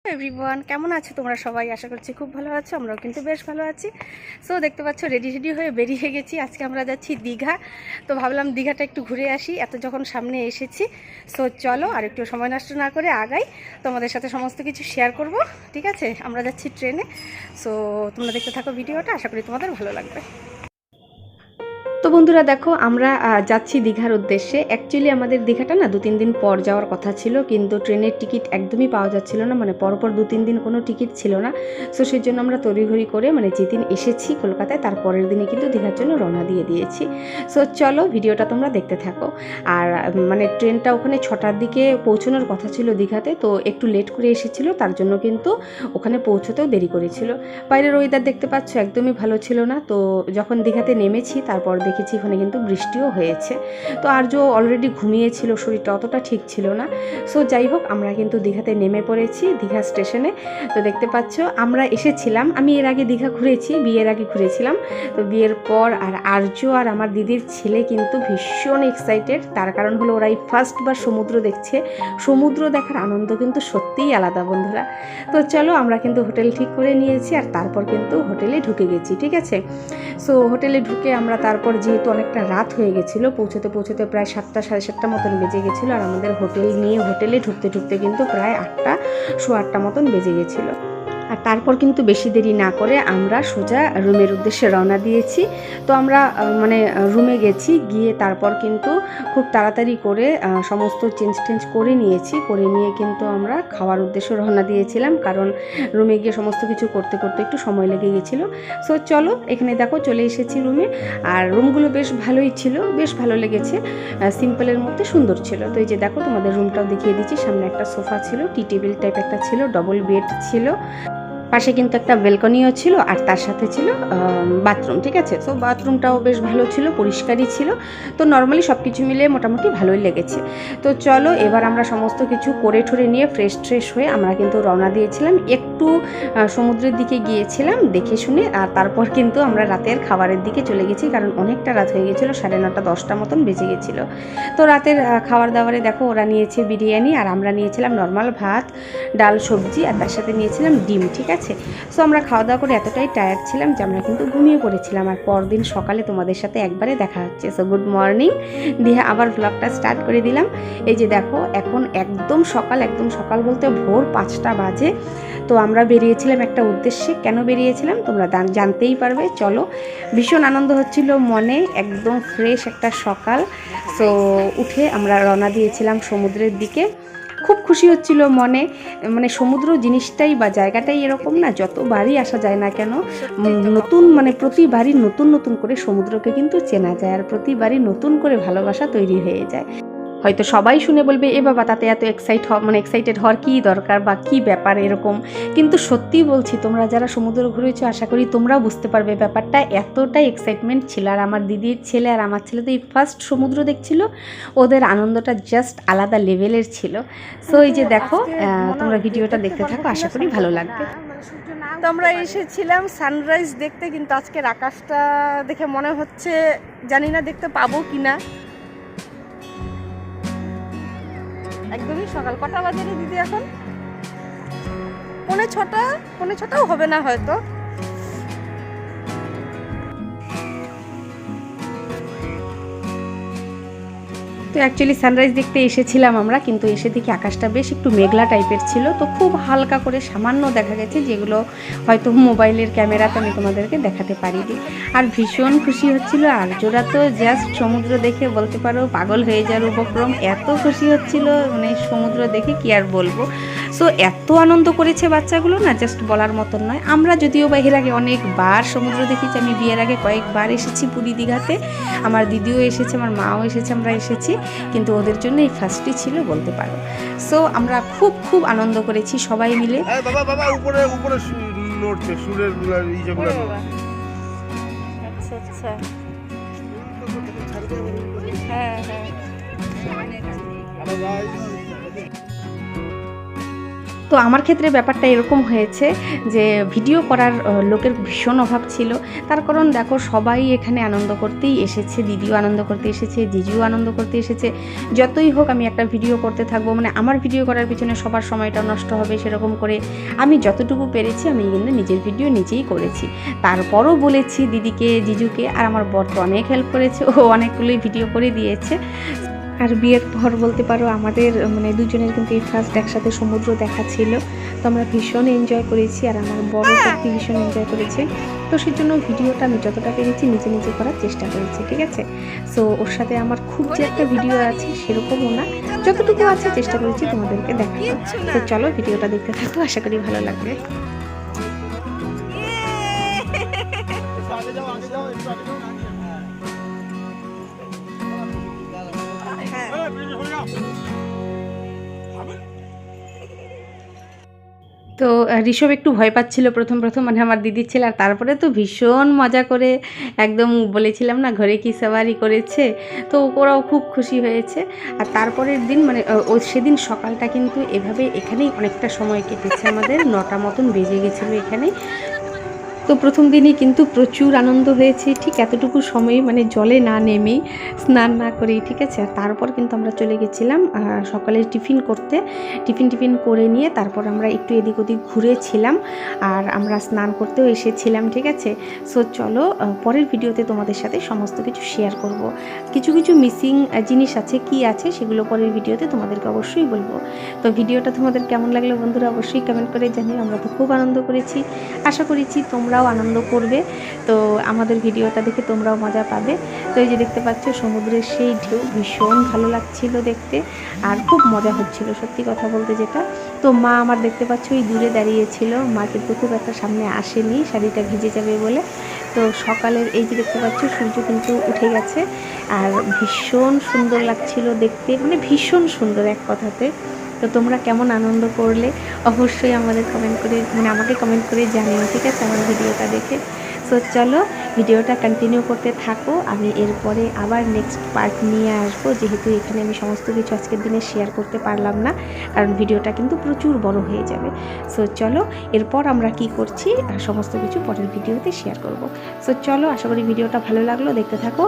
Everyone, কেমন আছো তোমরা সবাই? আশা করছি খুব ভালো আছো। আমরাও কিন্তু বেশ ভালো আছি। সো দেখতে পাচ্ছ রেডি হয়ে বেরিয়ে গেছি। আজকে আমরা যাচ্ছি দীঘা। তো ভাবলাম দীঘাটা একটু ঘুরে আসি, এত যখন সামনে এসেছি। সো চলো আর একটু সময় নষ্ট না করে আগাই, তোমাদের সাথে সমস্ত কিছু শেয়ার করব। ঠিক আছে, আমরা যাচ্ছি ট্রেনে। সো তোমরা দেখতে থাকো ভিডিওটা, আশা করি তোমাদের ভালো লাগবে। তো বন্ধুরা দেখো, আমরা যাচ্ছি দীঘার উদ্দেশ্যে। অ্যাকচুয়ালি আমাদের দীঘাটা না 2-3 দিন পর যাওয়ার কথা ছিল, কিন্তু ট্রেনের টিকিট একদমই পাওয়া যাচ্ছিল না, মানে পরপর 2-3 দিন কোনো টিকিট ছিল না। সো সেই জন্য আমরা তড়িঘড়ি করে মানে যেদিন এসেছি কলকাতায় তার পরের দিনে কিন্তু দীঘার জন্য রওনা দিয়ে দিয়েছি। সো চলো ভিডিওটা তোমরা দেখতে থাকো। আর মানে ট্রেনটা ওখানে 6টার দিকে পৌঁছানোর কথা ছিল দীঘাতে, তো একটু লেট করে এসেছিলো, তার জন্য কিন্তু ওখানে পৌঁছতেও দেরি করেছিল। বাইরের ওয়েদার দেখতে পাচ্ছ একদমই ভালো ছিল না। তো যখন দীঘাতে নেমেছি তারপর দেখেছি ওখানে কিন্তু বৃষ্টিও হয়েছে। তো আর্য অলরেডি ঘুমিয়েছিল, শরীরটা অতটা ঠিক ছিল না। সো যাই হোক, আমরা কিন্তু দীঘাতে নেমে পড়েছি দীঘা স্টেশনে। তো দেখতে পাচ্ছ আমরা এসেছিলাম, আমি এর আগে দীঘা ঘুরেছি, বিয়ের আগে ঘুরেছিলাম। তো বিয়ের পর আর আর্য আর আমার দিদির ছেলে কিন্তু ভীষণ এক্সাইটেড। তার কারণ হলো ওরা এই ফার্স্টবার সমুদ্র দেখছে। সমুদ্র দেখার আনন্দ কিন্তু সত্যিই আলাদা বন্ধুরা। তো চলো, আমরা কিন্তু হোটেল ঠিক করে নিয়েছি আর তারপর কিন্তু হোটেলে ঢুকে গেছি। ঠিক আছে, সো হোটেলে ঢুকে আমরা তারপর যেহেতু অনেকটা রাত হয়ে গেছিলো, পৌঁছতে প্রায় 7টা সাড়ে 7টা মতন বেজে গেছিলো। আর আমাদের হোটেলে ঢুকতে কিন্তু প্রায় 8টা সোয়া 8টা মতন বেজে গেছিলো। আর তারপর কিন্তু বেশি দেরি না করে আমরা সোজা রুমের উদ্দেশ্যে রওনা দিয়েছি। তো আমরা মানে রুমে গেছি, গিয়ে তারপর কিন্তু খুব তাড়াতাড়ি করে সমস্ত চেঞ্জ করে নিয়ে কিন্তু আমরা খাওয়ার উদ্দেশ্যে রওনা দিয়েছিলাম, কারণ রুমে গিয়ে সমস্ত কিছু করতে একটু সময় লেগে গেছিলো। সো চলো, এখানে দেখো চলে এসেছি রুমে। আর রুমগুলো বেশ ভালোই ছিল, বেশ ভালো লেগেছে, সিম্পলের মধ্যে সুন্দর ছিল। তো এই যে দেখো, তোমাদের রুমটাও দেখিয়ে দিচ্ছি। সামনে একটা সোফা ছিল, টি টেবিল টাইপ একটা ছিল, ডবল বেড ছিল, পাশে কিন্তু একটা ব্যালকনিও ছিল, আর তার সাথে ছিল বাথরুম। ঠিক আছে, তো বাথরুমটাও বেশ ভালো ছিল, পরিষ্কারই ছিল। তো নর্মালি সব কিছু মিলে মোটামুটি ভালোই লেগেছে। তো চলো, এবার আমরা সমস্ত কিছু করে ঠরে নিয়ে ফ্রেশ হয়ে আমরা কিন্তু রওনা দিয়েছিলাম। একটু সমুদ্রের দিকে গিয়েছিলাম দেখে শুনে, আর তারপর কিন্তু আমরা রাতের খাবারের দিকে চলে গেছি, কারণ অনেকটা রাত হয়ে গেছিলো, 9:30 10টা মতন বেজে গেছিলো। তো রাতের খাবার দাবারে দেখো, ওরা নিয়েছে বিরিয়ানি আর আমরা নিয়েছিলাম নর্মাল ভাত, ডাল, সবজি, আর তার সাথে নিয়েছিলাম ডিম। ঠিক আছে, সো আমরা খাওয়া দাওয়া করে এতটাই টায়ার্ড ছিলাম যে আমরা কিন্তু ঘুমিয়ে পড়েছিলাম। আর পরদিন সকালে তোমাদের সাথে একবারে দেখা হচ্ছে। সো গুড মর্নিং দিয়ে আবার ব্লগটা স্টার্ট করে দিলাম। এই যে দেখো, এখন একদম সকাল বলতে ভোর 5টা বাজে। তো আমরা বেরিয়েছিলাম একটা উদ্দেশ্যে। কেন বেরিয়েছিলাম তোমরা জানতেই পারবে। চলো, ভীষণ আনন্দ হচ্ছিল মনে, একদম ফ্রেশ একটা সকাল। সো উঠে আমরা রওনা দিয়েছিলাম সমুদ্রের দিকে। খুব খুশি হচ্ছিল মনে, মানে সমুদ্র জিনিসটাই বা জায়গাটাই এরকম না, যতবারই আসা যায় না কেন নতুন, মানে প্রতিবারই নতুন করে সমুদ্রকে কিন্তু চেনা যায়, আর প্রতিবারই নতুন করে ভালোবাসা তৈরি হয়ে যায়। হয়তো সবাই শুনে বলবে, এ বাবা তাতে এত এক্সাইটেড হওয়ার কী দরকার বা কী ব্যাপার এরকম। কিন্তু সত্যিই বলছি, তোমরা যারা সমুদ্র ঘুরেছো আশা করি তোমরাও বুঝতে পারবে ব্যাপারটা এতটাই এক্সাইটমেন্ট ছিল। আর আমার দিদির ছেলে আর আমার ছেলে তো এই ফার্স্ট সমুদ্র দেখছিল, ওদের আনন্দটা জাস্ট আলাদা লেভেলের ছিল। সো এই যে দেখো, তোমরা ভিডিওটা দেখতে থাকো, আশা করি ভালো লাগবে। তো আমরা এসেছিলাম সানরাইজ দেখতে, কিন্তু আজকের আকাশটা দেখে মনে হচ্ছে জানি না দেখতে পাবো কিনা। একদমই সকাল। কটা বাজে রে দিদি? এখন 6:45 হবে না হয়তো। তো অ্যাকচুয়ালি সানরাইজ দেখতে এসেছিলাম আমরা, কিন্তু এসে দেখি আকাশটা বেশ একটু মেঘলা টাইপের ছিল। তো খুব হালকা করে সামান্য দেখা গেছে, যেগুলো হয়তো মোবাইলের ক্যামেরাতে আমি তোমাদেরকে দেখাতে পারিনি। আর ভীষণ খুশি হচ্ছিল আর্যরা, তো জাস্ট সমুদ্র দেখে বলতে পারো পাগল হয়ে যাওয়ার উপক্রম, এত খুশি হচ্ছিল, মানে সমুদ্র দেখে কি আর বলবো। সো এত আনন্দ করেছে বাচ্চাগুলো না, জাস্ট বলার মতন নয়। আমরা যদিও বা এর আগে অনেকবার সমুদ্র দেখেছি, আমি বিয়ের আগে কয়েকবার এসেছি পুরী দীঘাতে, আমার দিদিও এসেছে, আমার মাও এসেছে, আমরা এসেছি, কিন্তু ওদের জন্য এই ফার্স্টই ছিল বলতে পারো। সো আমরা খুব আনন্দ করেছি সবাই মিলে। বাবা উপরে নড়ছে সুরের যেগুলো। আচ্ছা হ্যাঁ। তো তো আমার ক্ষেত্রে ব্যাপারটা এরকম হয়েছে যে ভিডিও করার লোকের ভীষণ অভাব ছিল। তার কারণ দেখো সবাই এখানে আনন্দ করতেই এসেছে, দিদিও আনন্দ করতে এসেছে, জিজুও আনন্দ করতে এসেছে। যতই হোক আমি একটা ভিডিও করতে থাকবো, মানে আমার ভিডিও করার পিছনে সবার সময়টা নষ্ট হবে, সেরকম করে আমি যতটুকু পেরেছি আমি কিন্তু নিজের ভিডিও নিজেই করেছি। তারপরও বলেছি দিদিকে, জিজুকে, আর আমার বর তো অনেক হেল্প করেছে, ও অনেকগুলোই ভিডিও করে দিয়েছে। আর বিয়ের পর বলতে পারো আমাদের মানে দুজনের কিন্তু এই ফার্স্ট একসাথে সমুদ্র দেখা ছিল। তো আমরা ভীষণ এনজয় করেছি, আর আমার বড় সত্যি ভীষণ এনজয় করেছে। তো সেই জন্য ভিডিওটা আমি যতটা পেরেছি নিজে নিজে করার চেষ্টা করেছি, ঠিক আছে। সো ওর সাথে আমার খুব যে একটা ভিডিও আছে সেরকমও না, যতটুকু আছে চেষ্টা করেছি তোমাদেরকে দেখানো। তো চলো ভিডিওটা দেখতে থাকো, আশা করি ভালো লাগবে। তো ঋষভ একটু ভয় পাচ্ছিল প্রথম মানে আমার দিদির ছেলে, আর তারপরে তো ভীষণ মজা করে একদম বলেছিলাম না ঘরে কি সাওয়ারি করেছে, তো ওরাও খুব খুশি হয়েছে। আর তারপরের দিন মানে ও সেদিন সকালটা কিন্তু এভাবে এখানেই অনেকটা সময় কেটেছে, আমাদের 9টা মতন বেজে গেছিলো এখানে। তো প্রথম দিনই কিন্তু প্রচুর আনন্দ হয়েছে, ঠিক এতটুকু সময়ে মানে জলে না নেমেই, স্নান না করেই, ঠিক আছে। আর তারপর কিন্তু আমরা চলে গেছিলাম সকালে টিফিন করতে। টিফিন করে নিয়ে তারপর আমরা একটু এদিক ওদিক ঘুরেছিলাম, আর আমরা স্নান করতেও এসেছিলাম, ঠিক আছে। সো চলো পরের ভিডিওতে তোমাদের সাথে সমস্ত কিছু শেয়ার করব। কিছু মিসিং জিনিস আছে, কি আছে সেগুলো পরের ভিডিওতে তোমাদেরকে অবশ্যই বলবো। তো ভিডিওটা তোমাদের কেমন লাগলো বন্ধুরা অবশ্যই কমেন্ট করে জানিও। আমরা তো খুব আনন্দ করেছি, আশা করেছি তোমরাও আনন্দ করবে। তো আমাদের ভিডিওটা দেখে তোমরাও মজা পাবে। তো এই যে দেখতে পাচ্ছ সমুদ্রের সেই ঢেউ, ভীষণ ভালো লাগছিল দেখতে, আর খুব মজা হচ্ছিল সত্যি কথা বলতে যেটা। তো মা আমার দেখতে পাচ্ছ ওই দূরে দাঁড়িয়েছিল, মা কিন্তু খুব একটা সামনে আসেনি শাড়িটা ভিজে যাবে বলে। তো সকালের এই যে দেখতে পাচ্ছ সূর্য কিন্তু উঠে গেছে, আর ভীষণ সুন্দর লাগছিল দেখতে, মানে ভীষণ সুন্দর এক কথাতে। তো তোমরা কেমন আনন্দ করলে অবশ্যই আমাদের কমেন্ট করে, মানে আমাকে কমেন্ট করে জানিও, ঠিক আছে, আমার ভিডিওটা দেখে। সো চলো ভিডিওটা কন্টিনিউ করতে থাকো, আমি এরপরে আবার নেক্সট পার্ট নিয়ে আসবো, যেহেতু এখানে আমি সমস্ত কিছু আজকের দিনে শেয়ার করতে পারলাম না, কারণ ভিডিওটা কিন্তু প্রচুর বড় হয়ে যাবে। সো চলো এরপর আমরা কি করছি সমস্ত কিছু পরের ভিডিওতে শেয়ার করব। সো চলো, আশা করি ভিডিওটা ভালো লাগলো, দেখতে থাকো,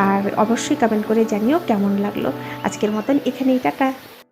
আর অবশ্যই কমেন্ট করে জানিও কেমন লাগলো। আজকের মতন এখানেই টাটা।